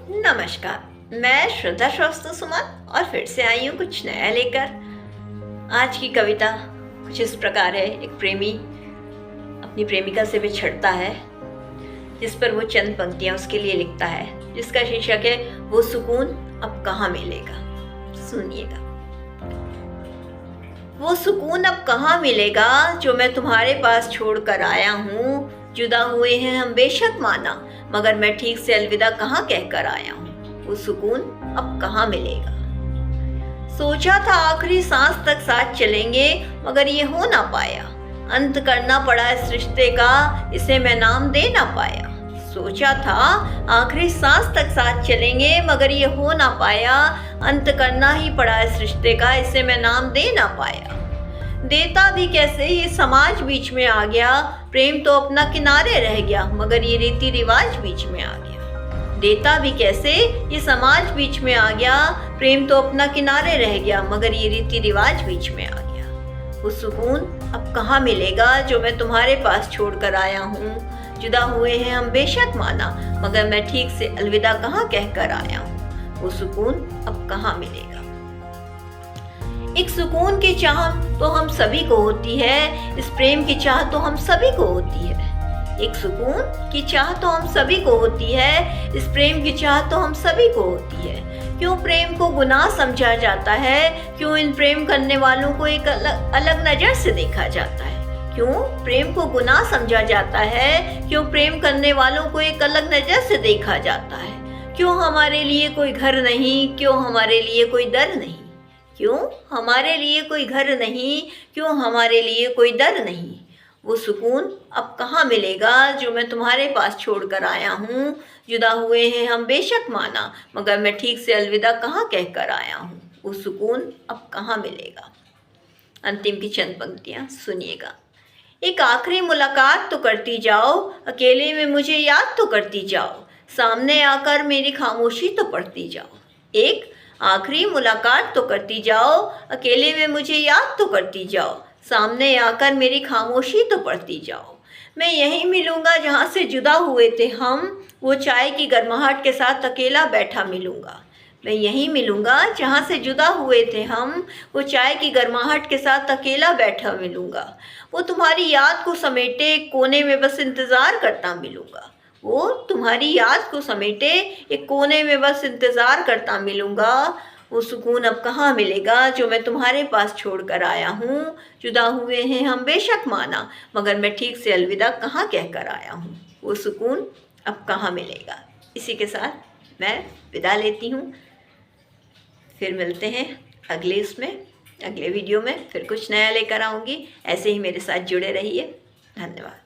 नमस्कार, मैं श्रद्धा श्रीवास्तव सुमन और फिर से आई हूँ कुछ नया लेकर। आज की कविता कुछ इस प्रकार है। एक प्रेमी अपनी प्रेमिका से बिछड़ता है, जिस पर वो चंद पंक्तियाँ उसके लिए लिखता है, जिसका शीर्षक है वो सुकून अब कहाँ मिलेगा। सुनिएगा। वो सुकून अब कहाँ मिलेगा जो मैं तुम्हारे पास छोड़ कर आया हूँ। जुदा हुए हैं हम बेशक माना, मगर मैं ठीक से अलविदा कहाँ कहकर आया हूँ। वो सुकून अब कहाँ मिलेगा। सोचा था आखिरी सांस तक साथ चलेंगे, मगर ये हो ना पाया। अंत करना पड़ा इस रिश्ते का, इसे मैं नाम दे ना पाया। सोचा था आखिरी सांस तक साथ चलेंगे, मगर ये हो ना पाया। अंत करना ही पड़ा इस रिश्ते का, इसे मैं नाम दे ना पाया। देता भी कैसे ये समाज बीच में आ गया। प्रेम तो अपना किनारे रह गया, मगर ये रीति रिवाज बीच में आ गया। देता भी कैसे ये समाज बीच में आ गया। प्रेम तो अपना किनारे रह गया, मगर ये रीति रिवाज बीच में आ गया। वो सुकून अब कहाँ मिलेगा जो मैं तुम्हारे पास छोड़ कर आया हूँ। जुदा हुए हैं हम बेशक माना, मगर मैं ठीक से अलविदा कहाँ कह कर आया हूँ। वो सुकून अब कहाँ मिलेगा। एक सुकून की चाह तो हम सभी को होती है, इस प्रेम की चाह तो हम सभी को होती है। एक सुकून की चाह तो हम सभी को होती है, इस प्रेम की चाह तो हम सभी को होती है। क्यों प्रेम को गुनाह समझा जाता है, क्यों इन प्रेम करने वालों को एक अलग नजर से देखा जाता है। क्यों प्रेम को गुनाह समझा जाता है, क्यों प्रेम करने वालों को एक अलग नजर से देखा जाता है। क्यों हमारे लिए कोई घर नहीं, क्यों हमारे लिए कोई दर नहीं। क्यों हमारे लिए कोई घर नहीं, क्यों हमारे लिए कोई दर नहीं। वो सुकून अब कहाँ मिलेगा जो मैं तुम्हारे पास छोड़ कर आया हूँ। जुदा हुए हैं हम बेशक माना, मगर मैं ठीक से अलविदा कहाँ कह कर आया हूँ। वो सुकून अब कहाँ मिलेगा। अंतिम की चंद पंक्तियाँ सुनिएगा। एक आखिरी मुलाकात तो करती जाओ, अकेले में मुझे याद तो करती जाओ। सामने आकर मेरी खामोशी तो पढ़ती जाओ। एक आखिरी मुलाकात तो करती जाओ, अकेले में मुझे याद तो करती जाओ। सामने आकर मेरी खामोशी तो पढ़ती जाओ। मैं यहीं मिलूँगा जहाँ से जुदा हुए थे हम, वो चाय की गर्माहट के साथ अकेला बैठा मिलूँगा। मैं यहीं मिलूँगा जहाँ से जुदा हुए थे हम, वो चाय की गर्माहट के साथ अकेला बैठा मिलूँगा। वो तुम्हारी याद को समेटे एक कोने में बस इंतज़ार करता मिलूँगा। वो तुम्हारी याद को समेटे एक कोने में बस इंतज़ार करता मिलूँगा। वो सुकून अब कहाँ मिलेगा जो मैं तुम्हारे पास छोड़ कर आया हूँ। जुदा हुए हैं हम बेशक माना, मगर मैं ठीक से अलविदा कहाँ कह कर आया हूँ। वो सुकून अब कहाँ मिलेगा। इसी के साथ मैं विदा लेती हूँ। फिर मिलते हैं अगले वीडियो में। फिर कुछ नया लेकर आऊँगी। ऐसे ही मेरे साथ जुड़े रहिए। धन्यवाद।